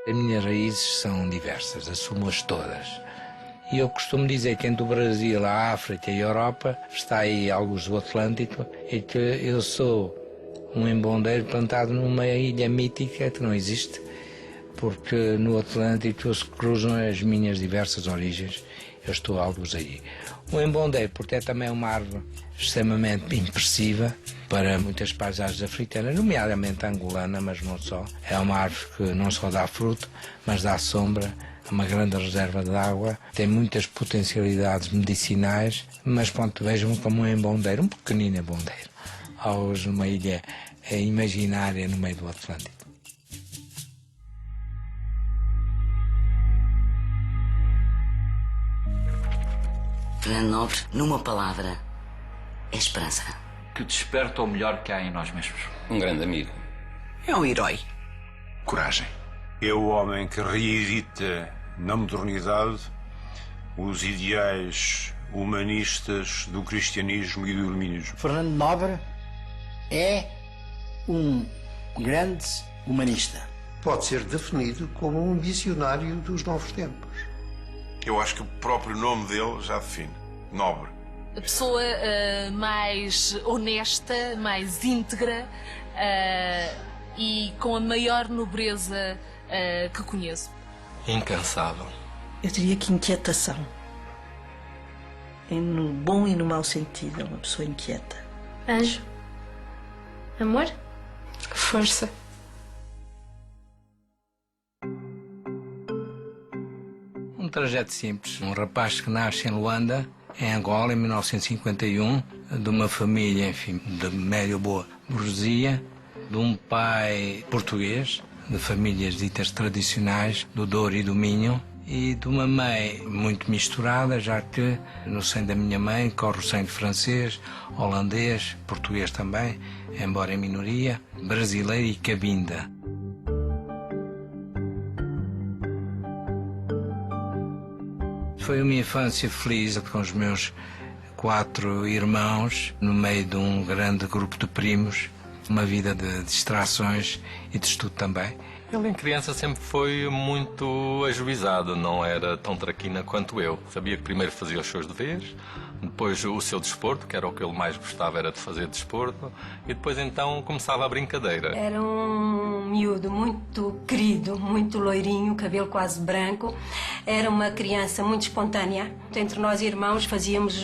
As minhas raízes são diversas, assumo-as todas. E eu costumo dizer que entre o Brasil, a África e a Europa está aí alguns do Atlântico e que eu sou um embondeiro plantado numa ilha mítica que não existe, porque no Atlântico se cruzam as minhas diversas origens. Eu estou alguns aí. O embondeiro, porque é também uma árvore extremamente impressiva para muitas paisagens africanas, nomeadamente a angolana, mas não só. É uma árvore que não só dá fruto, mas dá sombra, uma grande reserva de água, tem muitas potencialidades medicinais, mas pronto, vejam como um embondeiro, um pequenino embondeiro, aos numa ilha imaginária no meio do Atlântico. Fernando Nobre, numa palavra, é esperança. Que desperta o melhor que há em nós mesmos. Um grande amigo. É um herói. Coragem. É o homem que reedita na modernidade os ideais humanistas do cristianismo e do iluminismo. Fernando Nobre é um grande humanista. Pode ser definido como um visionário dos novos tempos. Eu acho que o próprio nome dele já define. Nobre. A pessoa mais honesta, mais íntegra e com a maior nobreza que conheço. Incansável. Eu diria que inquietação. No bom e no mau sentido, é uma pessoa inquieta. Anjo. Amor. Força. Um trajeto simples. Um rapaz que nasce em Luanda, em Angola, em 1951, de uma família, enfim, de médio boa burguesia, de um pai português, de famílias ditas tradicionais, do Douro e do Minho, e de uma mãe muito misturada, já que no seio da minha mãe corre o sangue francês, holandês, português também, embora em minoria, brasileiro e cabinda. Foi uma infância feliz com os meus 4 irmãos, no meio de um grande grupo de primos, uma vida de distrações e de estudo também. Ele em criança sempre foi muito ajuizado, não era tão traquina quanto eu. Sabia que primeiro fazia os seus deveres, depois o seu desporto, que era o que ele mais gostava, era de fazer desporto, e depois então começava a brincadeira. Era um miúdo muito querido, muito loirinho, cabelo quase branco. Era uma criança muito espontânea. Entre nós irmãos fazíamos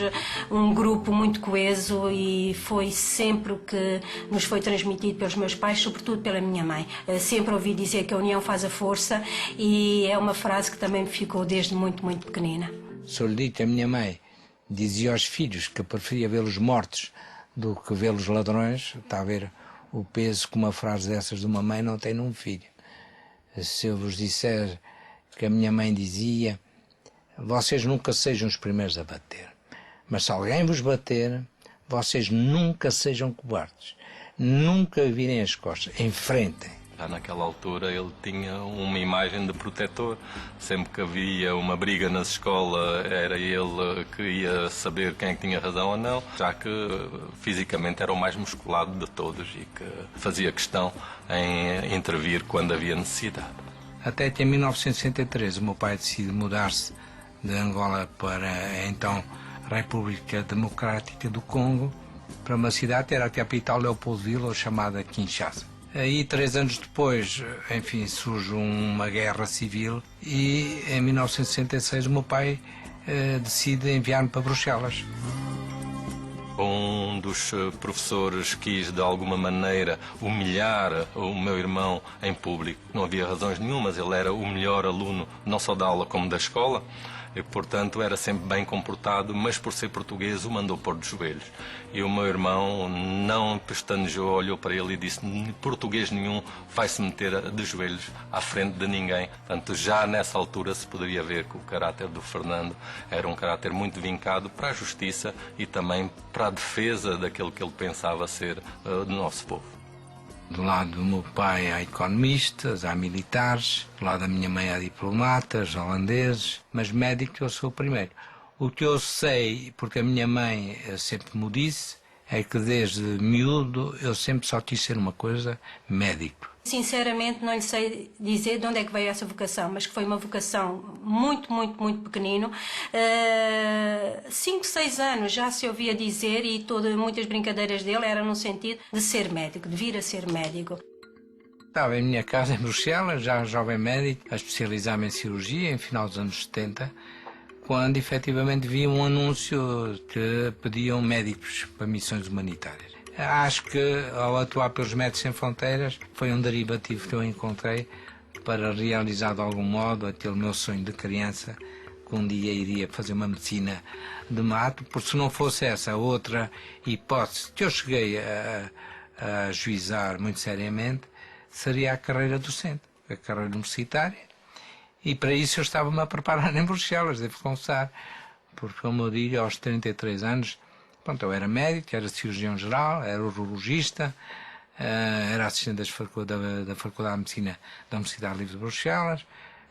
um grupo muito coeso e foi sempre o que nos foi transmitido pelos meus pais, sobretudo pela minha mãe. Sempre ouvi dizer que a união faz a força e é uma frase que também me ficou desde muito, muito pequenina. Sou lhe dito, a minha mãe dizia aos filhos que preferia vê-los mortos do que vê-los ladrões. Está a ver o peso que uma frase dessas de uma mãe não tem num filho. Se eu vos disser que a minha mãe dizia: vocês nunca sejam os primeiros a bater, mas se alguém vos bater, vocês nunca sejam cobardes, nunca virem as costas, enfrentem. Já naquela altura ele tinha uma imagem de protetor. Sempre que havia uma briga nas escolas era ele que ia saber quem é que tinha razão ou não, já que fisicamente era o mais musculado de todos e que fazia questão em intervir quando havia necessidade. Até que em 1963 o meu pai decide mudar-se de Angola para a então República Democrática do Congo, para uma cidade que era a capital Leopoldville, ou chamada Kinshasa. Aí, 3 anos depois, enfim, surge uma guerra civil e, em 1966, o meu pai decide enviar-me para Bruxelas. Um dos professores quis, de alguma maneira, humilhar o meu irmão em público. Não havia razões nenhumas, ele era o melhor aluno, não só da aula como da escola. E, portanto, era sempre bem comportado, mas por ser português o mandou pôr de joelhos. E o meu irmão não pestanejou, olhou para ele e disse: português nenhum vai se meter de joelhos à frente de ninguém. Portanto, já nessa altura se poderia ver que o caráter do Fernando era um caráter muito vincado para a justiça e também para a defesa daquilo que ele pensava ser do nosso povo. Do lado do meu pai há economistas, há militares, do lado da minha mãe há diplomatas, holandeses, mas médico eu sou o primeiro. O que eu sei, porque a minha mãe sempre me disse, é que desde miúdo eu sempre só quis ser uma coisa: médico. Sinceramente, não lhe sei dizer de onde é que veio essa vocação, mas que foi uma vocação muito, muito, muito pequenino. 5, 6 anos já se ouvia dizer, e muitas brincadeiras dele eram no sentido de ser médico, de vir a ser médico. Estava em minha casa em Bruxelas, já jovem médico, a especializar-me em cirurgia, em final dos anos 70, quando efetivamente vi um anúncio que pediam médicos para missões humanitárias. Acho que, ao atuar pelos Médicos Sem Fronteiras, foi um derivativo que eu encontrei para realizar de algum modo aquele meu sonho de criança, que um dia iria fazer uma medicina de mato, porque se não fosse essa outra hipótese que eu cheguei a ajuizar muito seriamente, seria a carreira docente, a carreira universitária. E para isso eu estava-me a preparar em Bruxelas, devo confessar, porque, como eu digo, aos 33 anos, pronto, eu era médico, era cirurgião geral, era urologista, era assistente da Faculdade de Medicina da Universidade Livre de Bruxelas,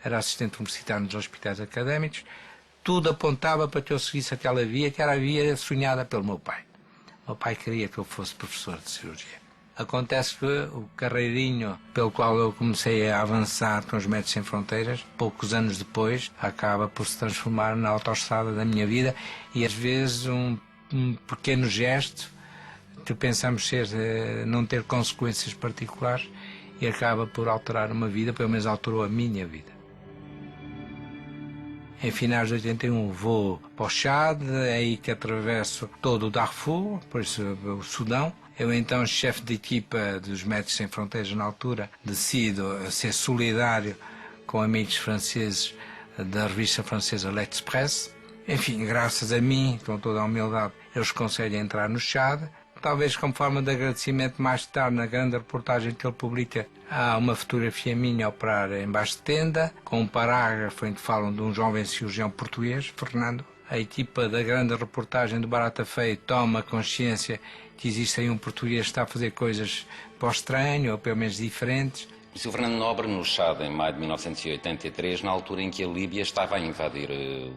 era assistente universitário nos hospitais académicos. Tudo apontava para que eu seguisse aquela via, que era a via sonhada pelo meu pai. O meu pai queria que eu fosse professor de cirurgia. Acontece que o carreirinho pelo qual eu comecei a avançar com os Médicos Sem Fronteiras, poucos anos depois, acaba por se transformar na autoestrada da minha vida, e às vezes um pequeno gesto que pensamos não ter consequências particulares e acaba por alterar uma vida, pelo menos alterou a minha vida. Em finais de 81 vou para o Chad, é aí que atravesso todo o Darfur, por isso o Sudão. Eu então, chefe de equipa dos Médicos Sem Fronteiras na altura, decido ser solidário com amigos franceses da revista francesa L'Express. Enfim, graças a mim, com toda a humildade, eles conseguem entrar no Chad. Talvez como forma de agradecimento, mais tarde, na grande reportagem que ele publica, há uma fotografia minha a operar embaixo de tenda, com um parágrafo em que falam de um jovem cirurgião português, Fernando. A equipa da grande reportagem do Barata Feio toma consciência que existe aí um português que está a fazer coisas para o estranho, ou pelo menos diferentes. O Sr. Fernando Nobre, no Chad, em maio de 1983, na altura em que a Líbia estava a invadir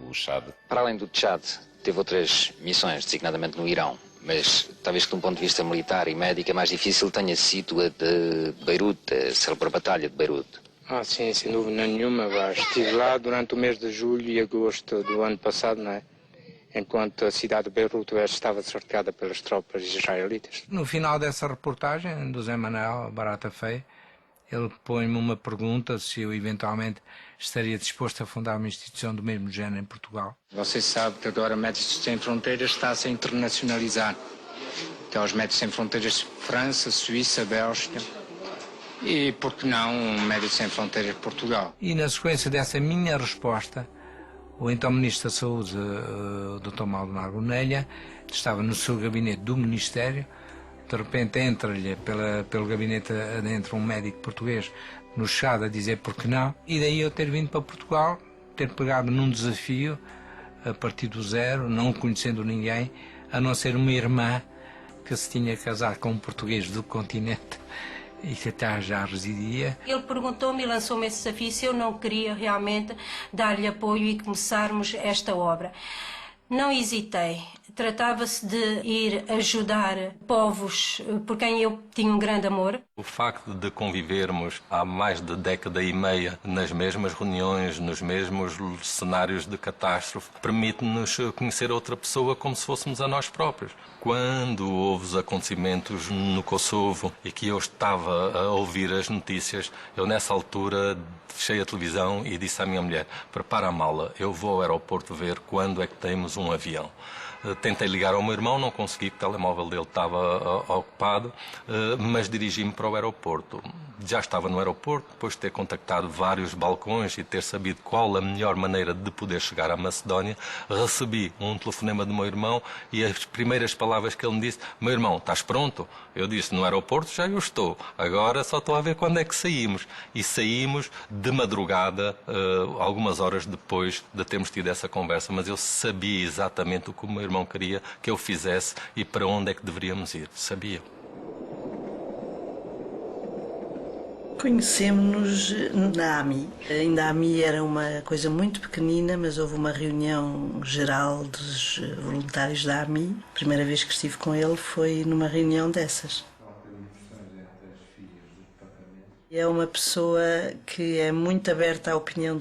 o Chad. Para além do Chad, teve outras missões, designadamente no Irão, mas talvez que de um ponto de vista militar e médico a mais difícil tenha sido a de Beirute, a célebre batalha de Beirute. Sim, sem dúvida nenhuma. Estive lá durante o mês de julho e agosto do ano passado, não é? Enquanto a cidade de Beirute estava cercada pelas tropas israelitas. No final dessa reportagem, do Zé Manuel Barata Feio, ele põe-me uma pergunta se eu eventualmente estaria disposto a fundar uma instituição do mesmo género em Portugal. Você sabe que agora Médicos Sem Fronteiras está a se internacionalizar. Então, os Médicos Sem Fronteiras França, Suíça, Bélgica e, por que não, Médicos Sem Fronteiras Portugal. E na sequência dessa minha resposta, o então Ministro da Saúde, o Dr. Maldonado Gonelha, estava no seu gabinete do Ministério. De repente entra-lhe pelo gabinete adentro um médico português no Chad a dizer por que não. E daí eu ter vindo para Portugal, ter pegado num desafio a partir do zero, não conhecendo ninguém, a não ser uma irmã que se tinha casado com um português do continente e que até já residia. Ele perguntou-me e lançou-me esse desafio se eu não queria realmente dar-lhe apoio e começarmos esta obra. Não hesitei. Tratava-se de ir ajudar povos por quem eu tinha um grande amor. O facto de convivermos há mais de década e meia nas mesmas reuniões, nos mesmos cenários de catástrofe, permite-nos conhecer outra pessoa como se fôssemos a nós próprios. Quando houve os acontecimentos no Kosovo e que eu estava a ouvir as notícias, eu nessa altura fechei a televisão e disse à minha mulher: prepara a mala, eu vou ao aeroporto ver quando é que temos um avião. Tentei ligar ao meu irmão, não consegui, o telemóvel dele estava ocupado, mas dirigi-me para o aeroporto. Já estava no aeroporto, depois de ter contactado vários balcões e ter sabido qual a melhor maneira de poder chegar à Macedónia, recebi um telefonema do meu irmão e as primeiras palavras que ele me disse: meu irmão, estás pronto? Eu disse: no aeroporto já eu estou, agora só estou a ver quando é que saímos. E saímos de madrugada, algumas horas depois de termos tido essa conversa, mas eu sabia exatamente o que o meu irmão queria que eu fizesse e para onde é que deveríamos ir. Sabia. Conhecemos-nos na AMI. Ainda a AMI era uma coisa muito pequenina, mas houve uma reunião geral dos voluntários da AMI. A primeira vez que estive com ele foi numa reunião dessas. É uma pessoa que é muito aberta à opinião